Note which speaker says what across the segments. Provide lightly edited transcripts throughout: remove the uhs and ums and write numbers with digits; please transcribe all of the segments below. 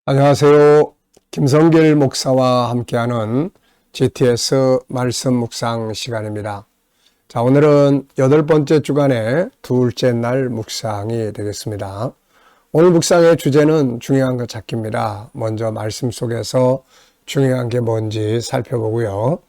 Speaker 1: 안녕하세요. 김성길 목사와 함께하는 GTS 말씀 묵상 시간입니다. 자, 오늘은 8번째 주간의 둘째 날 묵상이 되겠습니다. 오늘 묵상의 주제는 중요한 것 찾기입니다. 먼저 말씀 속에서 중요한 게 뭔지 살펴보고요.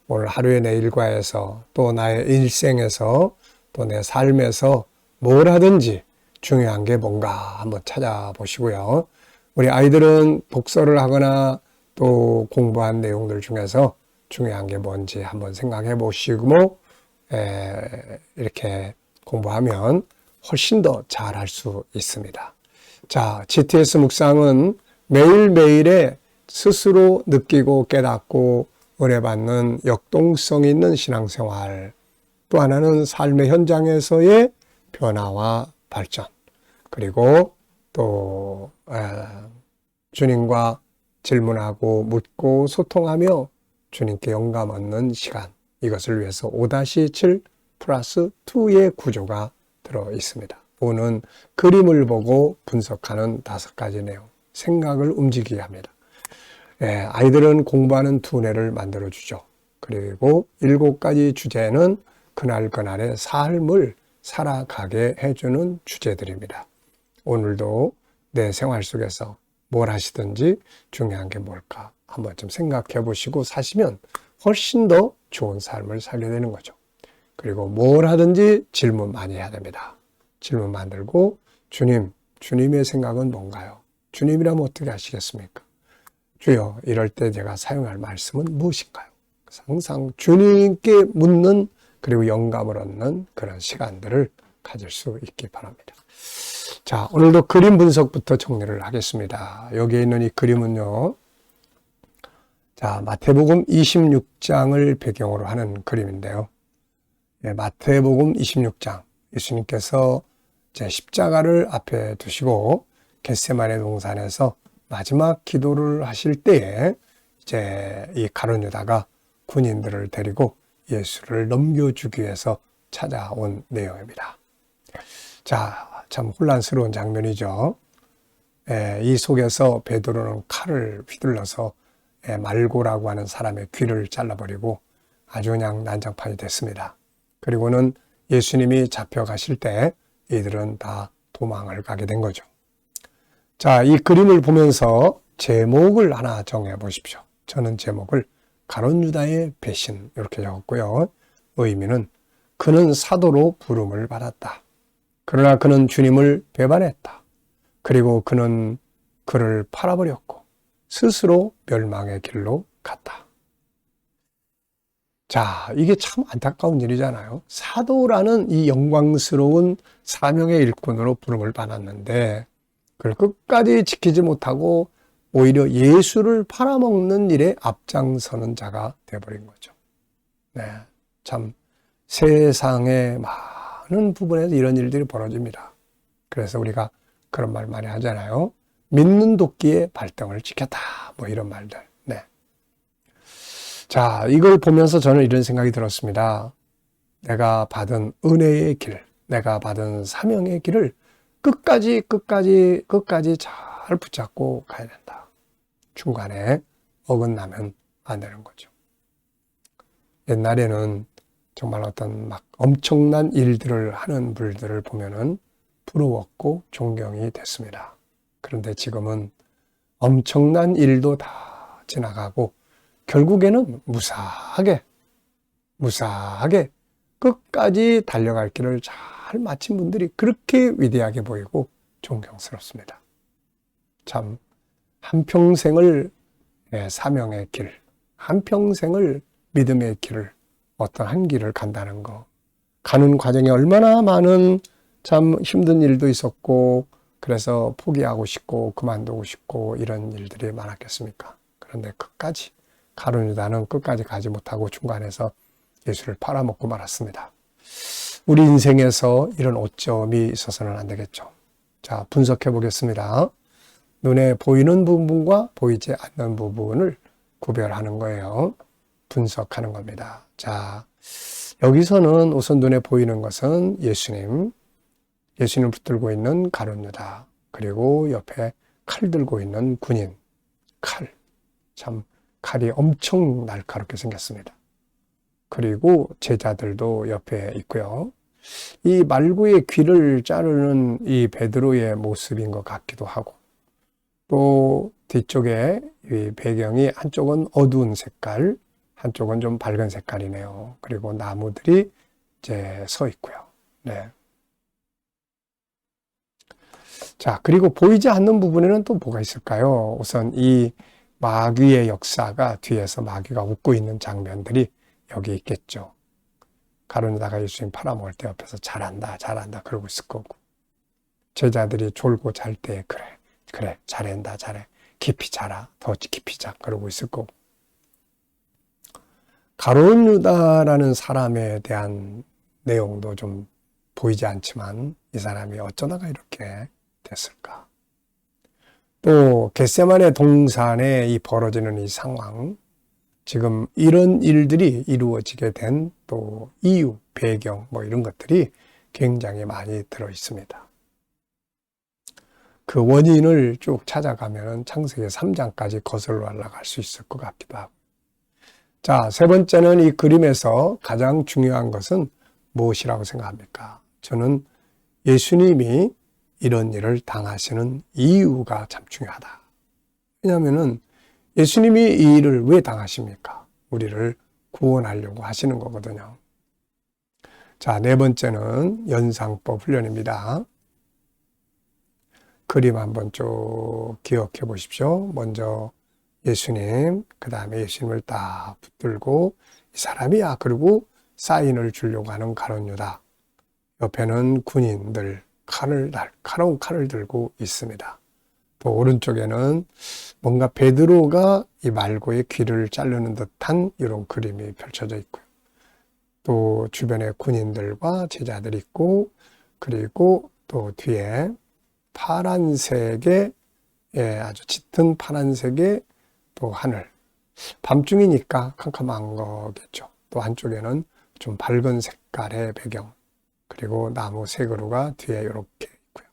Speaker 1: 오늘 하루의 내 일과에서 또 나의 일생에서 또 내 삶에서 뭘 하든지 중요한 게 뭔가 한번 찾아보시고요. 우리 아이들은 독서를 하거나 또 공부한 내용들 중에서 중요한 게 뭔지 한번 생각해 보시고 이렇게 공부하면 훨씬 더 잘할 수 있습니다. 자, GTS 묵상은 매일매일의 스스로 느끼고 깨닫고 은혜받는 역동성 있는 신앙생활, 또 하나는 삶의 현장에서의 변화와 발전, 그리고 또 주님과 질문하고 묻고 소통하며 주님께 영감 얻는 시간, 이것을 위해서 5-7 플러스 2의 구조가 들어 있습니다. 5는 그림을 보고 분석하는 5가지 내용, 생각을 움직이게 합니다. 아이들은 공부하는 두뇌를 만들어주죠. 그리고 7가지 주제는 그날그날의 삶을 살아가게 해주는 주제들입니다. 오늘도 내 생활 속에서 뭘 하시든지 중요한 게 뭘까 한번 좀 생각해 보시고 사시면 훨씬 더 좋은 삶을 살게 되는 거죠. 그리고 뭘 하든지 질문 많이 해야 됩니다. 질문 만들고 주님의 생각은 뭔가요? 주님이라면 어떻게 하시겠습니까? 주여, 이럴 때 제가 사용할 말씀은 무엇인가요? 항상 주님께 묻는, 그리고 영감을 얻는 그런 시간들을 가질 수 있기 바랍니다. 자, 오늘도 그림 분석부터 정리를 하겠습니다. 여기에 있는 이 그림은요, 자, 마태복음 26장을 배경으로 하는 그림인데요. 마태복음 26장, 예수님께서 제 십자가를 앞에 두시고 겟세마네 동산에서 마지막 기도를 하실 때에 이제 이 가룟 유다가 군인들을 데리고 예수를 넘겨주기 위해서 찾아온 내용입니다. 자, 참 혼란스러운 장면이죠. 이 속에서 베드로는 칼을 휘둘러서 말고라고 하는 사람의 귀를 잘라버리고 아주 그냥 난장판이 됐습니다. 그리고는 예수님이 잡혀가실 때 이들은 다 도망을 가게 된 거죠. 자, 이 그림을 보면서 제목을 하나 정해 보십시오. 저는 제목을 가룟 유다의 배신 이렇게 적었고요. 의미는 그는 사도로 부름을 받았다. 그러나 그는 주님을 배반했다. 그리고 그는 그를 팔아버렸고 스스로 멸망의 길로 갔다. 자, 이게 참 안타까운 일이잖아요. 사도라는 이 영광스러운 사명의 일꾼으로 부름을 받았는데 그걸 끝까지 지키지 못하고 오히려 예수를 팔아먹는 일에 앞장서는 자가 되어버린 거죠. 네, 참 세상의 많은 부분에서 이런 일들이 벌어집니다. 그래서 우리가 그런 말 많이 하잖아요. 믿는 도끼의 발등을 지켰다. 뭐 이런 말들. 네. 자, 이걸 보면서 저는 이런 생각이 들었습니다. 내가 받은 은혜의 길, 내가 받은 사명의 길을 끝까지 잘 붙잡고 가야 된다. 중간에 어긋나면 안 되는 거죠. 옛날에는 정말 어떤 막 엄청난 일들을 하는 분들을 보면은 부러웠고 존경이 됐습니다. 그런데 지금은 엄청난 일도 다 지나가고 결국에는 무사하게 끝까지 달려갈 길을 잘 마친 분들이 그렇게 위대하게 보이고 존경스럽습니다. 참 한평생을 사명의 길, 한평생을 믿음의 길을 어떤 한 길을 간다는 거, 가는 과정에 얼마나 많은 참 힘든 일도 있었고 그래서 포기하고 싶고 그만두고 싶고 이런 일들이 많았겠습니까? 그런데 끝까지 가룟 유다는 끝까지 가지 못하고 중간에서 예수를 팔아먹고 말았습니다. 우리 인생에서 이런 오점이 있어서는 안 되겠죠. 자, 분석해 보겠습니다. 눈에 보이는 부분과 보이지 않는 부분을 구별하는 거예요. 분석하는 겁니다. 자, 여기서는 우선 눈에 보이는 것은 예수님을 붙들고 있는 가룟 유다, 그리고 옆에 칼 들고 있는 군인. 칼. 참 칼이 엄청 날카롭게 생겼습니다. 그리고 제자들도 옆에 있고요. 이 말구의 귀를 자르는 이 베드로의 모습인 것 같기도 하고, 또 뒤쪽에 이 배경이 한쪽은 어두운 색깔, 한쪽은 좀 밝은 색깔이네요. 그리고 나무들이 이제 서 있고요. 네. 자, 그리고 보이지 않는 부분에는 또 뭐가 있을까요? 우선 이 마귀의 역사가 뒤에서 마귀가 웃고 있는 장면들이 여기 있겠죠. 가룟유다가 예수님 팔아먹을 때 옆에서 잘한다, 잘한다 그러고 있을 거고, 제자들이 졸고 잘 때 그래, 잘한다, 잘해, 깊이 자라, 더 깊이 자 그러고 있을 거고, 가룟유다라는 사람에 대한 내용도 좀 보이지 않지만 이 사람이 어쩌다가 이렇게 됐을까? 또 겟세마네 동산에 이 벌어지는 이 상황, 지금 이런 일들이 이루어지게 된 또 이유, 배경 뭐 이런 것들이 굉장히 많이 들어 있습니다. 그 원인을 쭉 찾아가면 창세기 3장까지 거슬러 올라갈 수 있을 것 같기도 하고. 자, 세 번째는 이 그림에서 가장 중요한 것은 무엇이라고 생각합니까? 저는 예수님이 이런 일을 당하시는 이유가 참 중요하다. 왜냐하면 예수님이 이 일을 왜 당하십니까? 우리를 구원하려고 하시는 거거든요. 자, 네 번째는 연상법 훈련입니다. 그림 한번 쭉 기억해 보십시오. 먼저 예수님, 그 다음에 예수님을 딱 붙들고 이 사람이야. 그리고 사인을 주려고 하는 가룟유다. 옆에는 군인들, 칼은 칼을 들고 있습니다. 또 오른쪽에는 뭔가 베드로가 이 말고의 귀를 자르는 듯한 이런 그림이 펼쳐져 있고요. 또 주변에 군인들과 제자들이 있고, 그리고 또 뒤에 파란색의, 아주 짙은 파란색의 또 하늘. 밤중이니까 캄캄한 거겠죠. 또 한쪽에는 좀 밝은 색깔의 배경. 그리고 나무 세 그루가 뒤에 이렇게 있고요.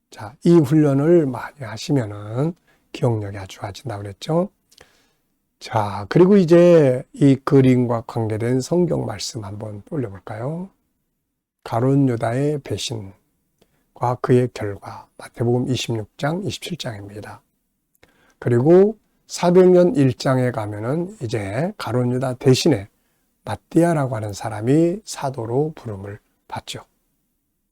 Speaker 1: 자, 이 훈련을 많이 하시면은 기억력이 아주 좋아진다고 그랬죠. 자, 그리고 이제 이 그림과 관계된 성경 말씀 한번 올려볼까요? 가룟유다의 배신과 그의 결과, 마태복음 26장, 27장입니다. 그리고 사도행전 1장에 가면은 이제 가룟유다 대신에 마띠아라고 하는 사람이 사도로 부름을 받죠.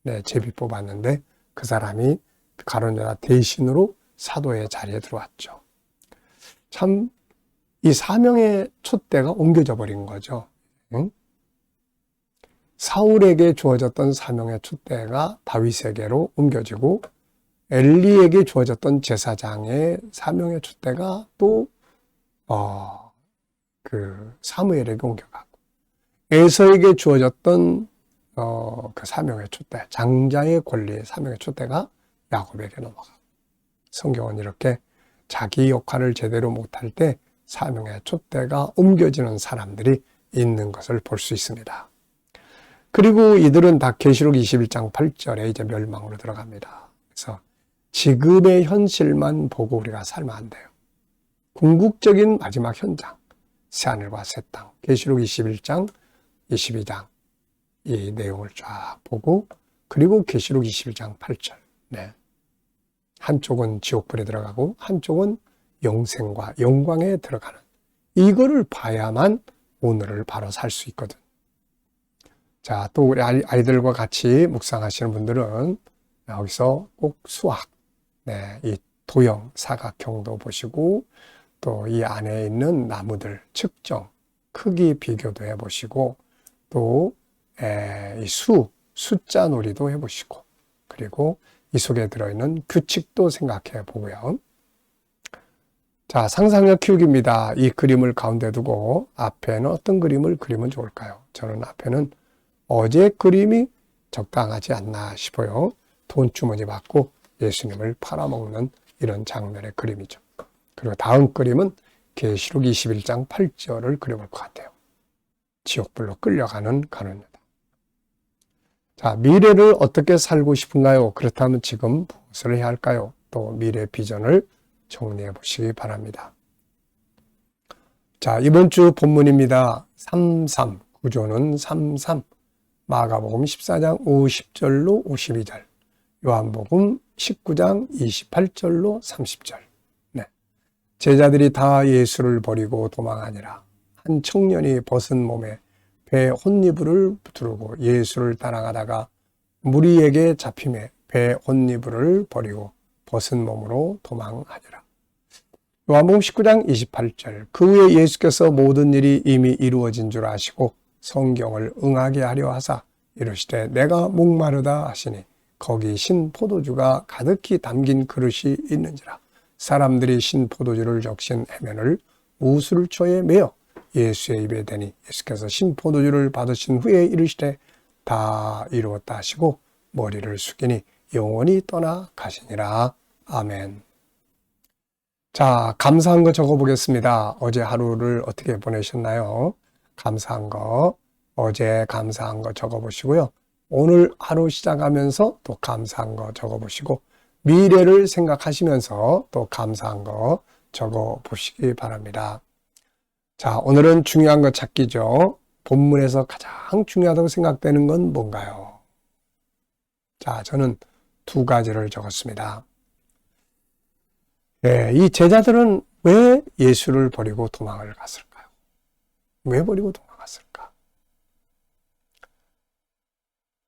Speaker 1: 네, 제비 뽑았는데 그 사람이 가룟유다 대신으로 사도의 자리에 들어왔죠. 참 이 사명의 촛대가 옮겨져 버린 거죠. 응? 사울에게 주어졌던 사명의 촛대가 다윗에게로 옮겨지고, 엘리에게 주어졌던 제사장의 사명의 촛대가 또 사무엘에게 옮겨가고, 에서에게 주어졌던 그 사명의 촛대, 장자의 권리, 사명의 촛대가 야곱에게 넘어가고, 성경은 이렇게 자기 역할을 제대로 못할 때 사명의 촛대가 옮겨지는 사람들이 있는 것을 볼 수 있습니다. 그리고 이들은 다 계시록 21장 8절에 이제 멸망으로 들어갑니다. 그래서 지금의 현실만 보고 우리가 살면 안 돼요. 궁극적인 마지막 현장, 새하늘과 새 땅, 계시록 21장, 22장 이 내용을 쫙 보고, 그리고 계시록 21장 8절. 네. 한쪽은 지옥불에 들어가고 한쪽은 영생과 영광에 들어가는, 이거를 봐야만 오늘을 바로 살 수 있거든. 자, 또 우리 아이들과 같이 묵상하시는 분들은 여기서 꼭 수학, 네, 이 도형, 사각형도 보시고, 또 이 안에 있는 나무들 측정, 크기 비교도 해보시고, 또 이 숫자 놀이도 해보시고, 그리고 이 속에 들어있는 규칙도 생각해 보고요. 자, 상상력 키우기입니다. 이 그림을 가운데 두고 앞에는 어떤 그림을 그리면 좋을까요? 저는 앞에는 어제 그림이 적당하지 않나 싶어요. 돈주머니 받고 예수님을 팔아먹는 이런 장면의 그림이죠. 그리고 다음 그림은 계시록 21장 8절을 그려볼 것 같아요. 지옥불로 끌려가는 가룟유다. 자, 미래를 어떻게 살고 싶은가요? 그렇다면 지금 무엇을 해야 할까요? 또 미래 비전을 정리해 보시기 바랍니다. 자, 이번 주 본문입니다. 33, 구조는 33, 마가복음 14장 50절로 52절, 요한복음 19장 28절로 30절. 네. 제자들이 다 예수를 버리고 도망하니라. 한 청년이 벗은 몸에 배 혼니부를 두르고 예수를 따라가다가 무리에게 잡힘에 배 혼니부를 버리고 벗은 몸으로 도망하니라. 요한복음 19장 28절. 그 후에 예수께서 모든 일이 이미 이루어진 줄 아시고 성경을 응하게 하려 하사 이르시되 내가 목마르다 하시니 거기 신 포도주가 가득히 담긴 그릇이 있는지라. 사람들이 신 포도주를 적신 해면을 우슬초에 매어 예수의 입에 대니 예수께서 신 포도주를 받으신 후에 이르시되 다 이루었다 하시고 머리를 숙이니 영원히 떠나 가시니라. 아멘. 자, 감사한 거 적어보겠습니다. 어제 하루를 어떻게 보내셨나요? 감사한 거, 어제 감사한 거 적어보시고요. 오늘 하루 시작하면서 또 감사한 거 적어보시고 미래를 생각하시면서 또 감사한 거 적어보시기 바랍니다. 자, 오늘은 중요한 거 찾기죠. 본문에서 가장 중요하다고 생각되는 건 뭔가요? 자, 저는 두 가지를 적었습니다. 네, 이 제자들은 왜 예수를 버리고 도망을 갔을까요? 왜 버리고 도망갔을까?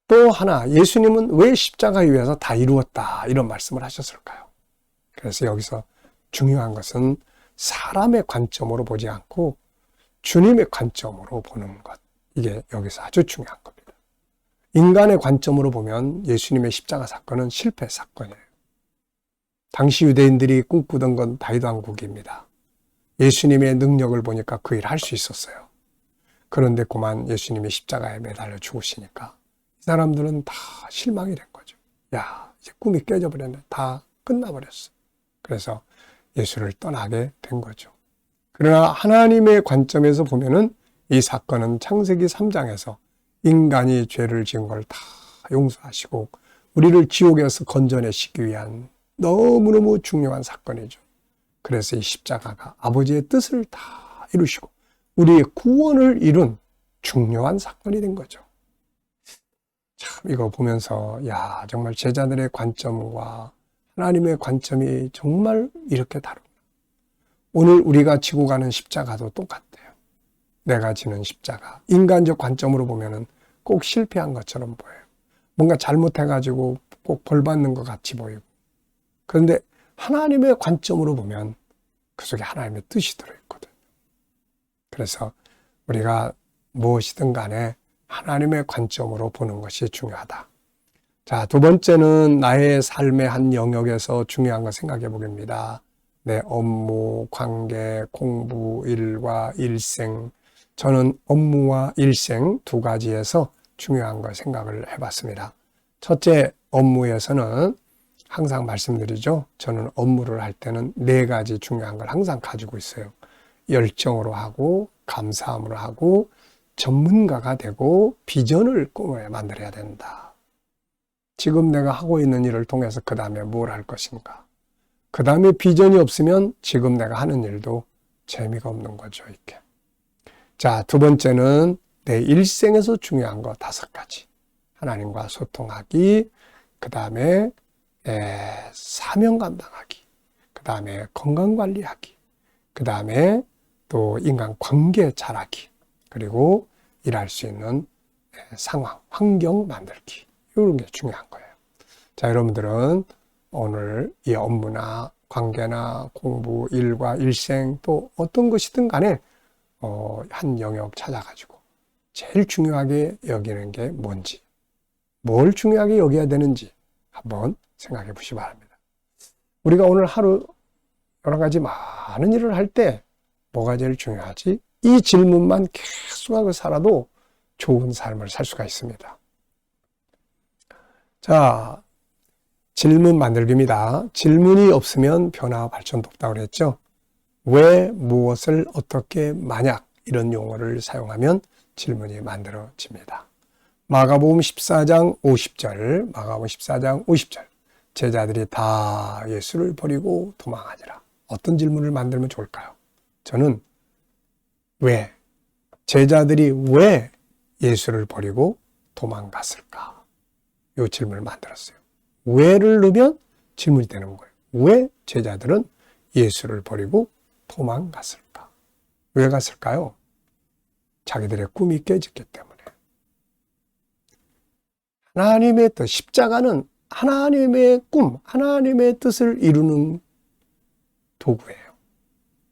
Speaker 1: 또 하나, 예수님은 왜 십자가 위에서 다 이루었다 이런 말씀을 하셨을까요? 그래서 여기서 중요한 것은 사람의 관점으로 보지 않고 주님의 관점으로 보는 것. 이게 여기서 아주 중요한 겁니다. 인간의 관점으로 보면 예수님의 십자가 사건은 실패 사건이에요. 당시 유대인들이 꿈꾸던 건 다윗 왕국입니다. 예수님의 능력을 보니까 그 일 할 수 있었어요. 그런데 그만 예수님이 십자가에 매달려 죽으시니까 이 사람들은 다 실망이 된 거죠. 야, 이제 꿈이 깨져버렸네. 다 끝나버렸어. 그래서 예수를 떠나게 된 거죠. 그러나 하나님의 관점에서 보면은 이 사건은 창세기 3장에서 인간이 죄를 지은 걸 다 용서하시고 우리를 지옥에서 건져내시기 위한 너무너무 중요한 사건이죠. 그래서 이 십자가가 아버지의 뜻을 다 이루시고 우리의 구원을 이룬 중요한 사건이 된 거죠. 참 이거 보면서 야, 정말 제자들의 관점과 하나님의 관점이 정말 이렇게 다르구나. 오늘 우리가 지고 가는 십자가도 똑같아요. 내가 지는 십자가. 인간적 관점으로 보면은 꼭 실패한 것처럼 보여요. 뭔가 잘못해가지고 꼭 벌 받는 것 같이 보이고. 그런데 하나님의 관점으로 보면 그 속에 하나님의 뜻이 들어있거든요. 그래서 우리가 무엇이든 간에 하나님의 관점으로 보는 것이 중요하다. 자, 두 번째는 나의 삶의 한 영역에서 중요한 거 생각해 보겠습니다. 내 업무, 관계, 공부, 일과 일생. 저는 업무와 일생 두 가지에서 중요한 걸 생각을 해봤습니다. 첫째, 업무에서는 항상 말씀드리죠. 저는 업무를 할 때는 네 가지 중요한 걸 항상 가지고 있어요. 열정으로 하고, 감사함으로 하고, 전문가가 되고, 비전을 꿈을 만들어야 된다. 지금 내가 하고 있는 일을 통해서 그 다음에 뭘 할 것인가. 그 다음에 비전이 없으면 지금 내가 하는 일도 재미가 없는 거죠, 이렇게. 자, 두 번째는 내 일생에서 중요한 거 5가지. 하나님과 소통하기, 그 다음에 사명 감당하기, 그 다음에 건강관리하기, 그 다음에 또 인간관계 잘하기, 그리고 일할 수 있는 상황, 환경 만들기. 이런 게 중요한 거예요. 자, 여러분들은 오늘 이 업무나 관계나 공부, 일과 일생 또 어떤 것이든 간에 한 영역 찾아가지고 제일 중요하게 여기는 게 뭔지, 뭘 중요하게 여겨야 되는지 한번 생각해 보시기 바랍니다. 우리가 오늘 하루 여러 가지 많은 일을 할 때 뭐가 제일 중요하지? 이 질문만 계속하고 살아도 좋은 삶을 살 수가 있습니다. 자, 질문 만들기입니다. 질문이 없으면 변화와 발전도 없다고 그랬죠. 왜, 무엇을, 어떻게, 만약 이런 용어를 사용하면 질문이 만들어집니다. 마가복음 14장 50절, 마가복음 14장 50절. 제자들이 다 예수를 버리고 도망하니라. 어떤 질문을 만들면 좋을까요? 저는 왜? 제자들이 왜 예수를 버리고 도망갔을까? 이 질문을 만들었어요. 왜를 넣으면 질문이 되는 거예요. 왜 제자들은 예수를 버리고 도망갔을까? 왜 갔을까요? 자기들의 꿈이 깨졌기 때문에. 하나님의 뜻, 십자가는 하나님의 꿈, 하나님의 뜻을 이루는 도구예요.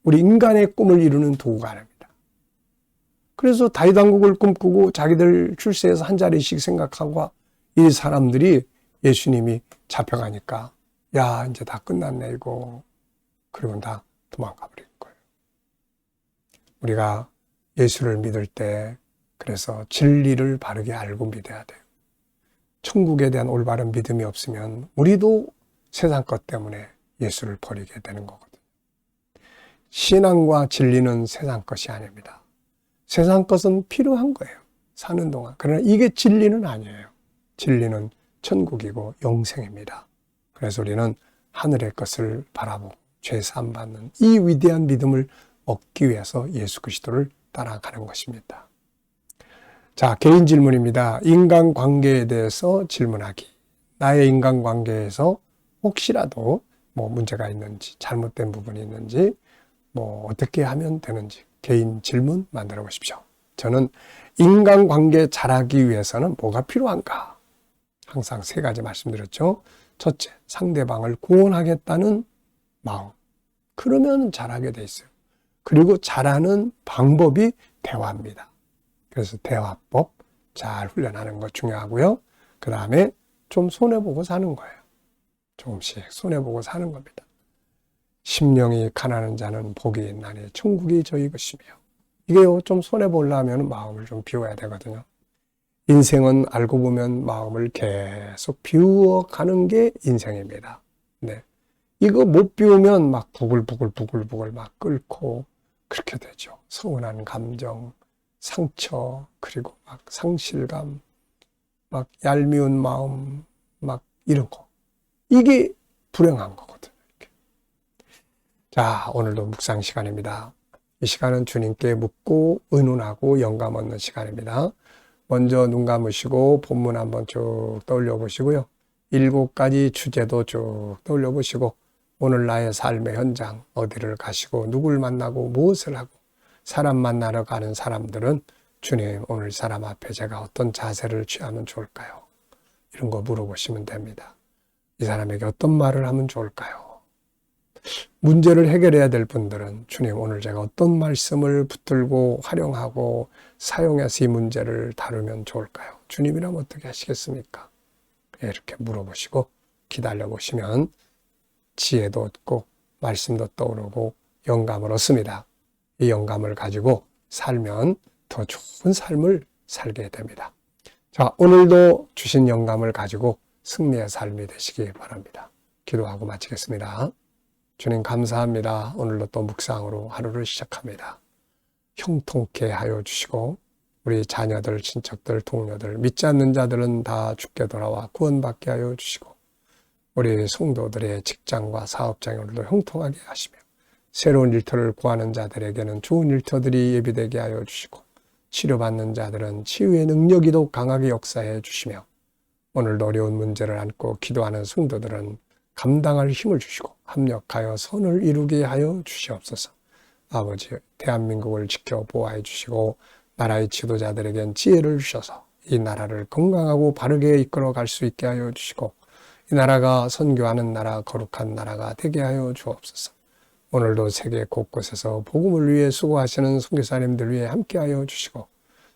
Speaker 1: 우리 인간의 꿈을 이루는 도구가 아닙니다. 그래서 다윗 왕국을 꿈꾸고 자기들 출세해서 한 자리씩 생각하고 이 사람들이 예수님이 잡혀가니까 야 이제 다 끝났네 이거. 그리고 다 도망가 버린 거예요. 우리가 예수를 믿을 때 그래서 진리를 바르게 알고 믿어야 돼요. 천국에 대한 올바른 믿음이 없으면 우리도 세상 것 때문에 예수를 버리게 되는 거거든요. 신앙과 진리는 세상 것이 아닙니다. 세상 것은 필요한 거예요. 사는 동안. 그러나 이게 진리는 아니에요. 진리는 천국이고 영생입니다. 그래서 우리는 하늘의 것을 바라보고 죄 사함 받는 이 위대한 믿음을 얻기 위해서 예수 그리스도를 따라가는 것입니다. 자, 개인 질문입니다. 인간관계에 대해서 질문하기. 나의 인간관계에서 혹시라도 문제가 있는지, 잘못된 부분이 있는지, 어떻게 하면 되는지 개인 질문 만들어 보십시오. 저는 인간관계 잘하기 위해서는 뭐가 필요한가? 항상 3가지 말씀드렸죠. 첫째, 상대방을 구원하겠다는 마음. 그러면 잘하게 돼 있어요. 그리고 잘하는 방법이 대화입니다. 그래서 대화법 잘 훈련하는 것 중요하고요. 그 다음에 좀 손해보고 사는 거예요. 조금씩 손해보고 사는 겁니다. 심령이 가난한 자는 복이 있나니 천국이 저희 것이며. 이게요, 좀 손해보려면 마음을 좀 비워야 되거든요. 인생은 알고 보면 마음을 계속 비워가는 게 인생입니다. 네. 이거 못 비우면 막 부글부글 막 끓고 그렇게 되죠. 서운한 감정, 상처, 그리고 막 상실감, 막 얄미운 마음, 막 이런 거. 이게 불행한 거거든요. 이렇게. 자, 오늘도 묵상 시간입니다. 이 시간은 주님께 묻고 의논하고 영감 얻는 시간입니다. 먼저 눈 감으시고 본문 한번 쭉 떠올려 보시고요. 7가지 주제도 쭉 떠올려 보시고 오늘 나의 삶의 현장 어디를 가시고 누굴 만나고 무엇을 하고 사람 만나러 가는 사람들은 주님 오늘 사람 앞에 제가 어떤 자세를 취하면 좋을까요? 이런 거 물어보시면 됩니다. 이 사람에게 어떤 말을 하면 좋을까요? 문제를 해결해야 될 분들은 주님 오늘 제가 어떤 말씀을 붙들고 활용하고 사용해서 이 문제를 다루면 좋을까요? 주님이라면 어떻게 하시겠습니까? 이렇게 물어보시고 기다려 보시면 지혜도 얻고 말씀도 떠오르고 영감을 얻습니다. 이 영감을 가지고 살면 더 좋은 삶을 살게 됩니다. 자, 오늘도 주신 영감을 가지고 승리의 삶이 되시기 바랍니다. 기도하고 마치겠습니다. 주님 감사합니다. 오늘도 또 묵상으로 하루를 시작합니다. 형통케 하여 주시고 우리 자녀들, 친척들, 동료들, 믿지 않는 자들은 다 죽게 돌아와 구원받게 하여 주시고 우리 성도들의 직장과 사업장에 오늘도 형통하게 하시며 새로운 일터를 구하는 자들에게는 좋은 일터들이 예비되게 하여 주시고 치료받는 자들은 치유의 능력이 더 강하게 역사해 주시며 오늘도 어려운 문제를 안고 기도하는 성도들은 감당할 힘을 주시고 합력하여 선을 이루게 하여 주시옵소서. 아버지, 대한민국을 지켜 보호해 주시고 나라의 지도자들에겐 지혜를 주셔서 이 나라를 건강하고 바르게 이끌어 갈 수 있게 하여 주시고 이 나라가 선교하는 나라, 거룩한 나라가 되게 하여 주옵소서. 오늘도 세계 곳곳에서 복음을 위해 수고하시는 선교사님들 위해 함께하여 주시고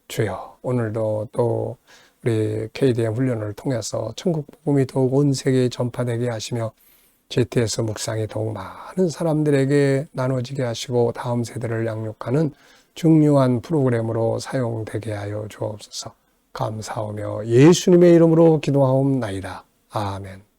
Speaker 1: 주여 오늘도 또 우리 KDM 훈련을 통해서 천국 복음이 더욱 온 세계에 전파되게 하시며 GTS 묵상이 더욱 많은 사람들에게 나눠지게 하시고 다음 세대를 양육하는 중요한 프로그램으로 사용되게 하여 주옵소서. 감사하며 예수님의 이름으로 기도하옵나이다. 아멘.